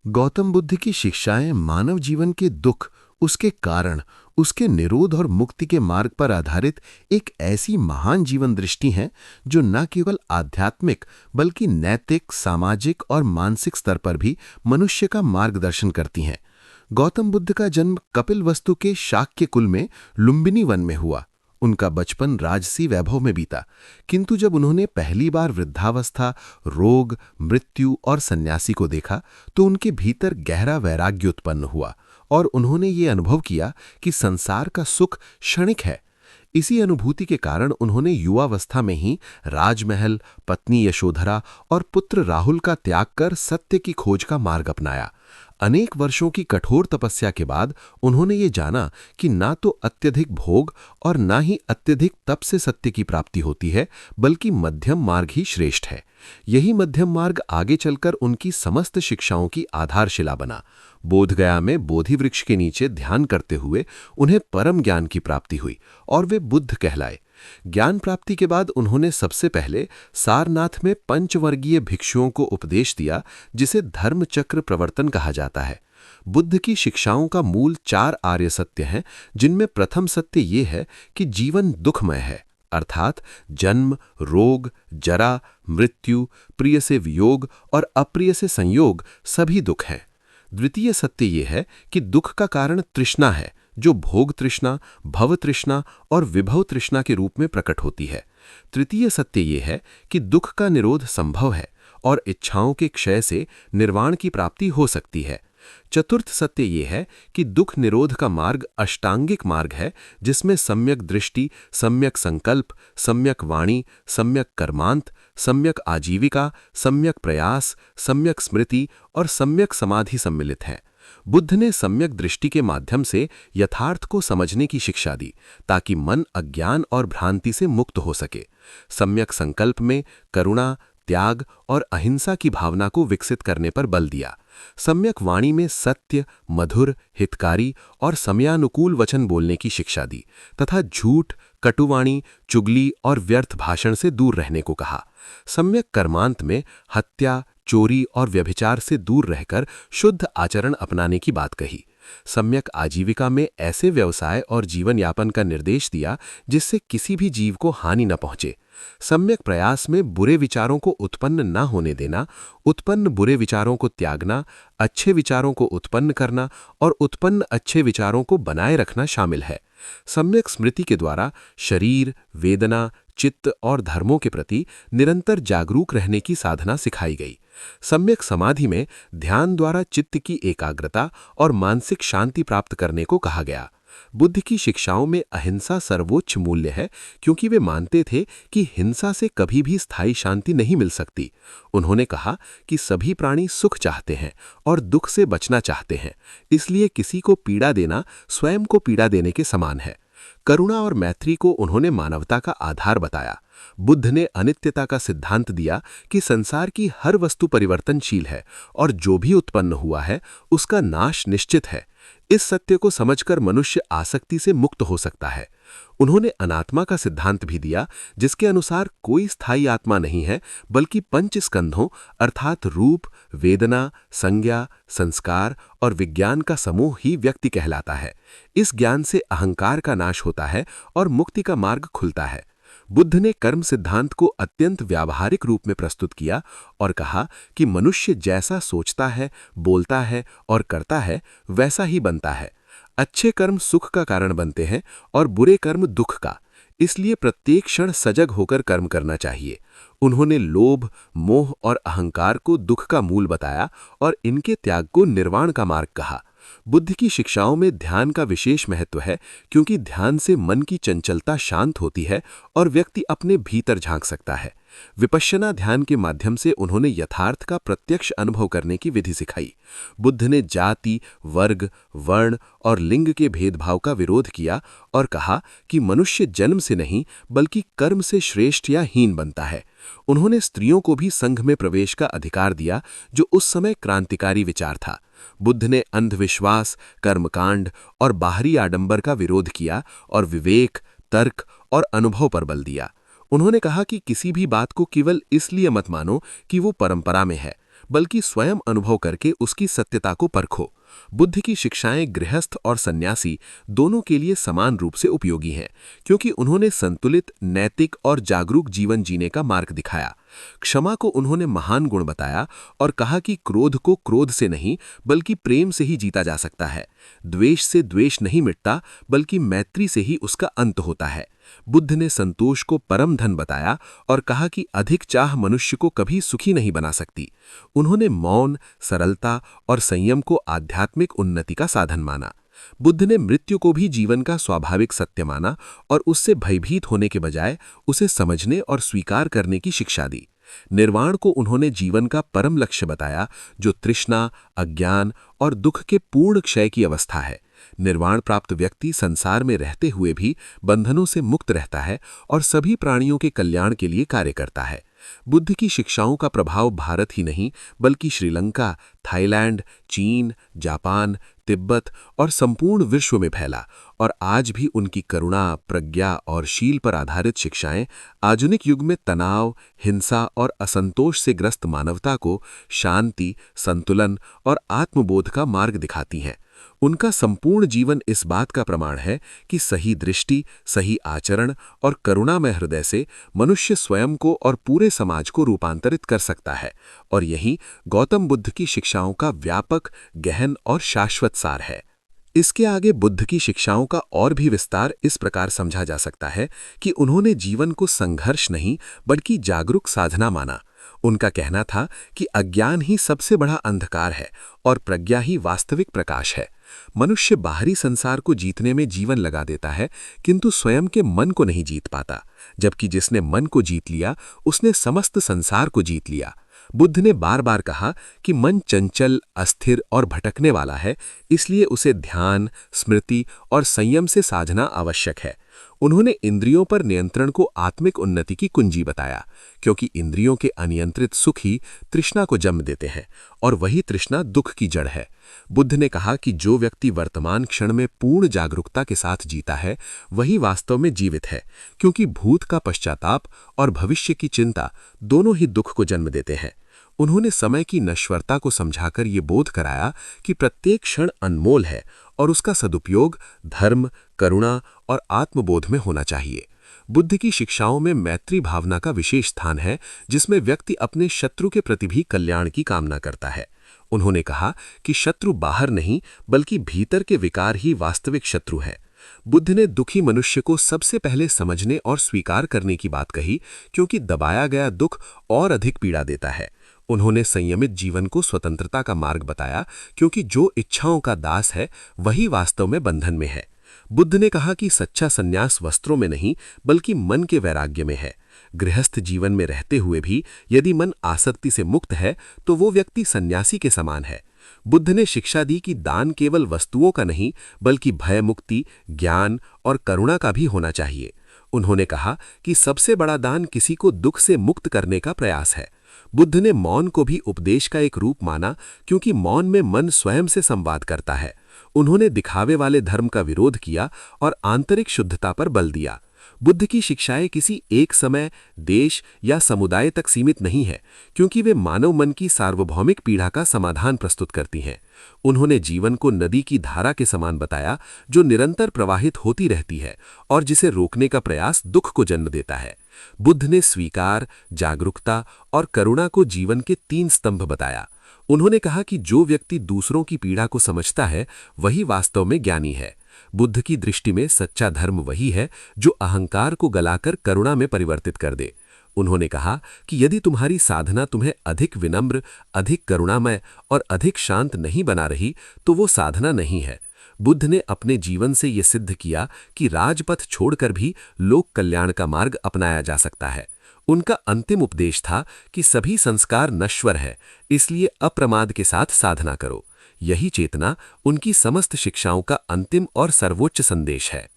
गौतम बुद्ध की शिक्षाएं मानव जीवन के दुख, उसके कारण, उसके निरोध और मुक्ति के मार्ग पर आधारित एक ऐसी महान जीवन दृष्टि हैं जो न केवल आध्यात्मिक बल्कि नैतिक, सामाजिक और मानसिक स्तर पर भी मनुष्य का मार्गदर्शन करती हैं। गौतम बुद्ध का जन्म कपिलवस्तु के शाक्य कुल में लुम्बिनी वन में हुआ। उनका बचपन राजसी वैभव में बीता, किंतु जब उन्होंने पहली बार वृद्धावस्था, रोग, मृत्यु और सन्यासी को देखा तो उनके भीतर गहरा वैराग्य उत्पन्न हुआ और उन्होंने ये अनुभव किया कि संसार का सुख क्षणिक है। इसी अनुभूति के कारण उन्होंने युवावस्था में ही राजमहल, पत्नी यशोधरा और पुत्र राहुल का त्याग कर सत्य की खोज का मार्ग अपनाया। अनेक वर्षों की कठोर तपस्या के बाद उन्होंने ये जाना कि ना तो अत्यधिक भोग और ना ही अत्यधिक तप से सत्य की प्राप्ति होती है, बल्कि मध्यम मार्ग ही श्रेष्ठ है। यही मध्यम मार्ग आगे चलकर उनकी समस्त शिक्षाओं की आधारशिला बना। बोधगया में बोधि वृक्ष के नीचे ध्यान करते हुए उन्हें परम ज्ञान की प्राप्ति हुई और वे बुद्ध कहलाए। ज्ञान प्राप्ति के बाद उन्होंने सबसे पहले सारनाथ में पंचवर्गीय भिक्षुओं को उपदेश दिया, जिसे धर्मचक्र प्रवर्तन कहा जाता है। बुद्ध की शिक्षाओं का मूल 4 आर्य सत्य हैं, जिनमें प्रथम सत्य ये है कि जीवन दुखमय है, अर्थात जन्म, रोग, जरा, मृत्यु, प्रिय से वियोग और अप्रिय से संयोग सभी दुख हैं। द्वितीय सत्य ये है कि दुख का कारण तृष्णा है, जो भोग तृष्णा, भव तृष्णा और विभव तृष्णा के रूप में प्रकट होती है। तृतीय सत्य ये है कि दुख का निरोध संभव है और इच्छाओं के क्षय से निर्वाण की प्राप्ति हो सकती है। चतुर्थ सत्य ये है कि दुख निरोध का मार्ग अष्टांगिक मार्ग है, जिसमें सम्यक दृष्टि, सम्यक संकल्प, सम्यक वाणी, सम्यक कर्मांत, सम्यक आजीविका, सम्यक प्रयास, सम्यक स्मृति और सम्यक समाधि सम्मिलित हैं। बुद्ध ने सम्यक दृष्टि के माध्यम से यथार्थ को समझने की शिक्षा दी, ताकि मन अज्ञान और भ्रांति से मुक्त हो सके। सम्यक संकल्प में करुणा, त्याग और अहिंसा की भावना को विकसित करने पर बल दिया। सम्यक वाणी में सत्य, मधुर, हितकारी और समयानुकूल वचन बोलने की शिक्षा दी तथा झूठ, कटुवाणी, चुगली और व्यर्थ भाषण से दूर रहने को कहा। सम्यक कर्मांत में हत्या, चोरी और व्यभिचार से दूर रहकर शुद्ध आचरण अपनाने की बात कही। सम्यक आजीविका में ऐसे व्यवसाय और जीवन यापन का निर्देश दिया जिससे किसी भी जीव को हानि न पहुंचे। सम्यक प्रयास में बुरे विचारों को उत्पन्न न होने देना, उत्पन्न बुरे विचारों को त्यागना, अच्छे विचारों को उत्पन्न करना और उत्पन्न अच्छे विचारों को बनाए रखना शामिल है। सम्यक स्मृति के द्वारा शरीर, वेदना, चित्त और धर्मों के प्रति निरंतर जागरूक रहने की साधना सिखाई गई। सम्यक समाधि में ध्यान द्वारा चित्त की एकाग्रता और मानसिक शांति प्राप्त करने को कहा गया। बुद्ध की शिक्षाओं में अहिंसा सर्वोच्च मूल्य है, क्योंकि वे मानते थे कि हिंसा से कभी भी स्थायी शांति नहीं मिल सकती। उन्होंने कहा कि सभी प्राणी सुख चाहते हैं और दुख से बचना चाहते हैं, इसलिए किसी को पीड़ा देना स्वयं को पीड़ा देने के समान है। करुणा और मैत्री को उन्होंने मानवता का आधार बताया। बुद्ध ने अनित्यता का सिद्धांत दिया कि संसार की हर वस्तु परिवर्तनशील है और जो भी उत्पन्न हुआ है उसका नाश निश्चित है। इस सत्य को समझकर मनुष्य आसक्ति से मुक्त हो सकता है। उन्होंने अनात्मा का सिद्धांत भी दिया, जिसके अनुसार कोई स्थायी आत्मा नहीं है, बल्कि पंच स्कंधों अर्थात रूप, वेदना, संज्ञा, संस्कार और विज्ञान का समूह ही व्यक्ति कहलाता है। इस ज्ञान से अहंकार का नाश होता है और मुक्ति का मार्ग खुलता है। बुद्ध ने कर्म सिद्धांत को अत्यंत व्यावहारिक रूप में प्रस्तुत किया और कहा कि मनुष्य जैसा सोचता है, बोलता है और करता है, वैसा ही बनता है। अच्छे कर्म सुख का कारण बनते हैं और बुरे कर्म दुख का, इसलिए प्रत्येक क्षण सजग होकर कर्म करना चाहिए। उन्होंने लोभ, मोह और अहंकार को दुख का मूल बताया और इनके त्याग को निर्वाण का मार्ग कहा। बुद्ध की शिक्षाओं में ध्यान का विशेष महत्व है, क्योंकि ध्यान से मन की चंचलता शांत होती है और व्यक्ति अपने भीतर झांक सकता है। विपश्यना ध्यान के माध्यम से उन्होंने यथार्थ का प्रत्यक्ष अनुभव करने की विधि सिखाई। बुद्ध ने जाति, वर्ग, वर्ण और लिंग के भेदभाव का विरोध किया और कहा कि मनुष्य जन्म से नहीं बल्कि कर्म से श्रेष्ठ या हीन बनता है। उन्होंने स्त्रियों को भी संघ में प्रवेश का अधिकार दिया, जो उस समय क्रांतिकारी विचार था। बुद्ध ने अंधविश्वास, कर्मकांड और बाहरी आडंबर का विरोध किया और विवेक, तर्क और अनुभव पर बल दिया। उन्होंने कहा कि किसी भी बात को केवल इसलिए मत मानो कि वो परंपरा में है, बल्कि स्वयं अनुभव करके उसकी सत्यता को परखो। बुद्ध की शिक्षाएं गृहस्थ और सन्यासी दोनों के लिए समान रूप से उपयोगी हैं, क्योंकि उन्होंने संतुलित, नैतिक और जागरूक जीवन जीने का मार्ग दिखाया। क्षमा को उन्होंने महान गुण बताया और कहा कि क्रोध को क्रोध से नहीं बल्कि प्रेम से ही जीता जा सकता है। द्वेष से द्वेष नहीं मिटता बल्कि मैत्री से ही उसका अंत होता है। बुद्ध ने संतोष को परम धन बताया और कहा कि अधिक चाह मनुष्य को कभी सुखी नहीं बना सकती। उन्होंने मौन, सरलता और संयम को आध्यात्मिक उन्नति का साधन माना। बुद्ध ने मृत्यु को भी जीवन का स्वाभाविक सत्य माना और उससे भयभीत होने के बजाय उसे समझने और स्वीकार करने की शिक्षा दी। निर्वाण को उन्होंने जीवन का परम लक्ष्य बताया, जो तृष्णा, अज्ञान और दुख के पूर्ण क्षय की अवस्था है। निर्वाण प्राप्त व्यक्ति संसार में रहते हुए भी बंधनों से मुक्त रहता है और सभी प्राणियों के कल्याण के लिए कार्य करता है। बुद्ध की शिक्षाओं का प्रभाव भारत ही नहीं बल्कि श्रीलंका, थाईलैंड, चीन, जापान, तिब्बत और संपूर्ण विश्व में फैला और आज भी उनकी करुणा, प्रज्ञा और शील पर आधारित शिक्षाएं आधुनिक युग में तनाव, हिंसा और असंतोष से ग्रस्त मानवता को शांति, संतुलन और आत्मबोध का मार्ग दिखाती हैं। उनका संपूर्ण जीवन इस बात का प्रमाण है कि सही दृष्टि, सही आचरण और करुणामय हृदय से मनुष्य स्वयं को और पूरे समाज को रूपांतरित कर सकता है, और यही गौतम बुद्ध की शिक्षाओं का व्यापक, गहन और शाश्वत सार है। इसके आगे बुद्ध की शिक्षाओं का और भी विस्तार इस प्रकार समझा जा सकता है कि उन्होंने जीवन को संघर्ष नहीं बल्कि जागरूक साधना माना। उनका कहना था कि अज्ञान ही सबसे बड़ा अंधकार है और प्रज्ञा ही वास्तविक प्रकाश है। मनुष्य बाहरी संसार को जीतने में जीवन लगा देता है, किंतु स्वयं के मन को नहीं जीत पाता, जबकि जिसने मन को जीत लिया उसने समस्त संसार को जीत लिया। बुद्ध ने बार बार कहा कि मन चंचल, अस्थिर और भटकने वाला है, इसलिए उसे ध्यान, स्मृति और संयम से साधना आवश्यक है। उन्होंने इंद्रियों पर नियंत्रण को आत्मिक उन्नति की कुंजी बताया, क्योंकि इंद्रियों के अनियंत्रित सुख ही तृष्णा को जन्म देते हैं और वही तृष्णा दुख की जड़ है। बुद्ध ने कहा कि जो व्यक्ति वर्तमान क्षण में पूर्ण जागरूकता के साथ जीता है वही वास्तव में जीवित है, क्योंकि भूत का पश्चाताप और भविष्य की चिंता दोनों ही दुख को जन्म देते हैं। उन्होंने समय की नश्वरता को समझाकर ये बोध कराया कि प्रत्येक क्षण अनमोल है और उसका सदुपयोग धर्म, करुणा और आत्मबोध में होना चाहिए। बुद्ध की शिक्षाओं में मैत्री भावना का विशेष स्थान है, जिसमें व्यक्ति अपने शत्रु के प्रति भी कल्याण की कामना करता है। उन्होंने कहा कि शत्रु बाहर नहीं बल्कि भीतर के विकार ही वास्तविक शत्रु है। बुद्ध ने दुखी मनुष्य को सबसे पहले समझने और स्वीकार करने की बात कही, क्योंकि दबाया गया दुख और अधिक पीड़ा देता है। उन्होंने संयमित जीवन को स्वतंत्रता का मार्ग बताया, क्योंकि जो इच्छाओं का दास है वही वास्तव में बंधन में है। बुद्ध ने कहा कि सच्चा संन्यास वस्त्रों में नहीं बल्कि मन के वैराग्य में है। गृहस्थ जीवन में रहते हुए भी यदि मन आसक्ति से मुक्त है तो वो व्यक्ति सन्यासी के समान है। बुद्ध ने शिक्षा दी कि दान केवल वस्तुओं का नहीं बल्कि भय मुक्ति, ज्ञान और करुणा का भी होना चाहिए। उन्होंने कहा कि सबसे बड़ा दान किसी को दुख से मुक्त करने का प्रयास है। बुद्ध ने मौन को भी उपदेश का एक रूप माना, क्योंकि मौन में मन स्वयं से संवाद करता है। उन्होंने दिखावे वाले धर्म का विरोध किया और आंतरिक शुद्धता पर बल दिया। बुद्ध की शिक्षाएं किसी एक समय, देश या समुदाय तक सीमित नहीं है, क्योंकि वे मानव मन की सार्वभौमिक पीड़ा का समाधान प्रस्तुत करती हैं। उन्होंने जीवन को नदी की धारा के समान बताया, जो निरंतर प्रवाहित होती रहती है और जिसे रोकने का प्रयास दुख को जन्म देता है। बुद्ध ने स्वीकार, जागरूकता और करुणा को जीवन के 3 स्तंभ बताया। उन्होंने कहा कि जो व्यक्ति दूसरों की पीड़ा को समझता है वही वास्तव में ज्ञानी है। बुद्ध की दृष्टि में सच्चा धर्म वही है जो अहंकार को गलाकर करुणा में परिवर्तित कर दे। उन्होंने कहा कि यदि तुम्हारी साधना तुम्हें अधिक विनम्र, अधिक करुणामय और अधिक शांत नहीं बना रही तो वो साधना नहीं है। बुद्ध ने अपने जीवन से ये सिद्ध किया कि राजपथ छोड़कर भी लोक कल्याण का मार्ग अपनाया जा सकता है। उनका अंतिम उपदेश था कि सभी संस्कार नश्वर है, इसलिए अप्रमाद के साथ साधना करो। यही चेतना उनकी समस्त शिक्षाओं का अंतिम और सर्वोच्च संदेश है।